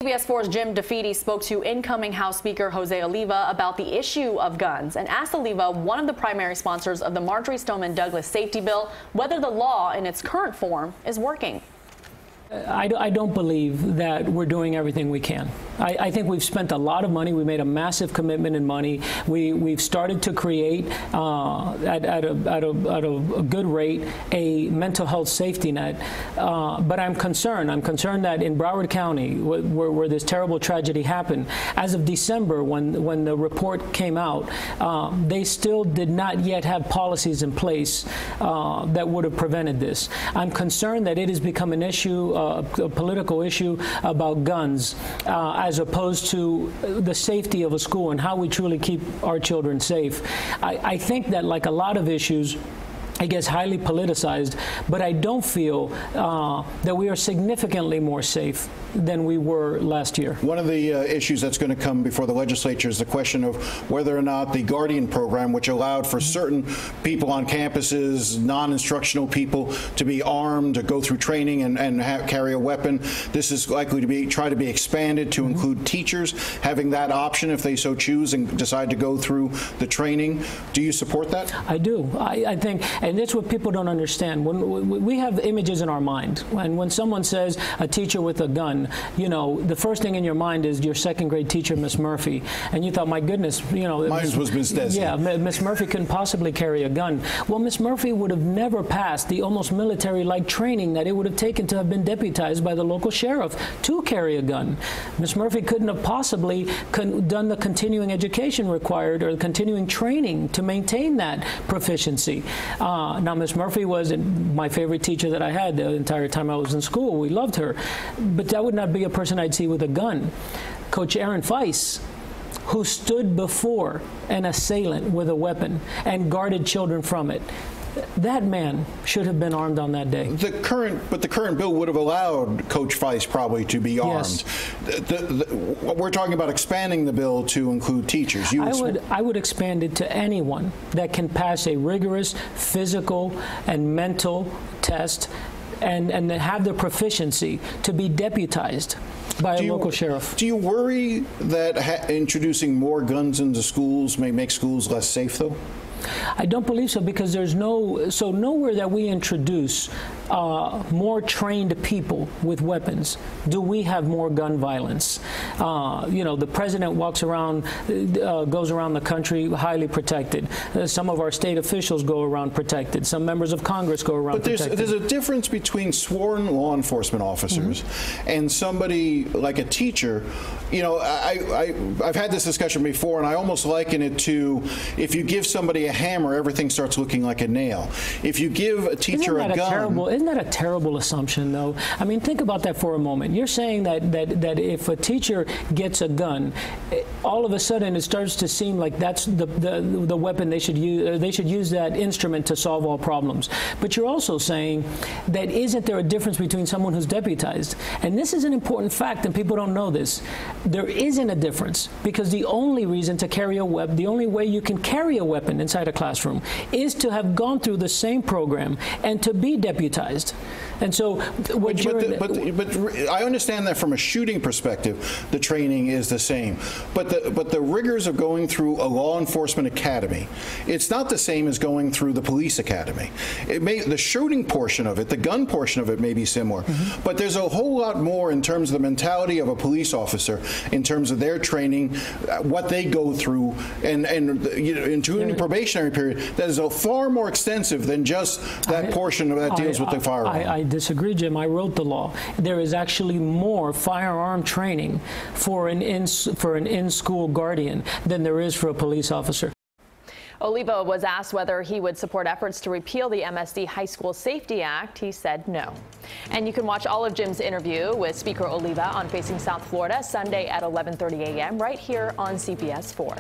CBS 4's Jim DeFeeti spoke to incoming House Speaker Jose Oliva about the issue of guns and asked Oliva, one of the primary sponsors of the Marjory Stoneman Douglas safety bill, whether the law in its current form is working. I don't believe that we're doing everything we can. I think we've spent a lot of money. We made a massive commitment in money. We've started to create, at a good rate, a mental health safety net. But I'm concerned. I'm concerned that in Broward County, where this terrible tragedy happened, as of December, when the report came out, they still did not yet have policies in place that would have prevented this. I'm concerned that it has become an issue, a political issue about guns, as opposed to the safety of a school and how we truly keep our children safe. I think that, like a lot of issues, it gets highly politicized, but I don't feel that we are significantly more safe than we were last year. One of the issues that's going to come before the legislature is the question of whether or not the Guardian program, which allowed for certain people on campuses, non-instructional people, to be armed, to go through training and carry a weapon. This is likely to try to be expanded to include teachers having that option if they so choose and decide to go through the training. Do you support that? I do. I think, and that's what people don't understand. When we have images in our mind, and when someone says a teacher with a gun, you know, the first thing in your mind is your second grade teacher, Miss Murphy, and you thought, my goodness, you know, mine was Miss Desi. Yeah, Miss Murphy couldn't possibly carry a gun. Well, Miss Murphy would have never passed the almost military-like training that it would have taken to have been deputized by the local sheriff to carry a gun. Miss Murphy couldn't have possibly done the continuing education required or the continuing training to maintain that proficiency. Now, Miss Murphy was my favorite teacher that I had the entire time I was in school. We loved her. But that would not be a person I'd see with a gun. Coach Aaron Weiss, who stood before an assailant with a weapon and guarded children from it, that man should have been armed on that day. The current bill would have allowed Coach Weiss probably to be armed. Yes. We're talking about expanding the bill to include teachers. I would expand it to anyone that can pass a rigorous physical and mental test and have the proficiency to be deputized by a local sheriff. Do you worry that introducing more guns into schools may make schools less safe, though? I don't believe so, because there's nowhere that we introduce more trained people with weapons do we have more gun violence. You know, the president walks around, goes around the country highly protected. Some of our state officials go around protected. Some members of Congress go around protected. But there's a difference between sworn law enforcement officers and somebody like a teacher. You know, I've had this discussion before, and I almost liken it to if you give somebody a hammer, everything starts looking like a nail. If you give a teacher a gun... Isn't that a terrible assumption, though? I mean, think about that for a moment. You're saying that if a teacher gets a gun, all of a sudden it starts to seem like that's the weapon they should use. They should use that instrument to solve all problems. But you're also saying that isn't there a difference between someone who's deputized? And this is an important fact, and people don't know this. There isn't a difference, because the only reason to carry a weapon, the only way you can carry a weapon inside a classroom is to have gone through the same program and to be deputized. And so, but I understand that from a shooting perspective, the training is the same. But the rigors of going through a law enforcement academy, it's not the same as going through the police academy. The shooting portion of it, the gun portion of it, may be similar, but there's a whole lot more in terms of the mentality of a police officer, in terms of their training, what they go through, and including probationary period, that is far more extensive than just that portion of that deals with the firearm. I disagree, Jim. I wrote the law. There is actually more firearm training for an in-school guardian than there is for a police officer. Oliva was asked whether he would support efforts to repeal the MSD High School Safety Act. He said no. And you can watch all of Jim's interview with Speaker Oliva on Facing South Florida Sunday at 11:30 a.m. right here on CBS 4.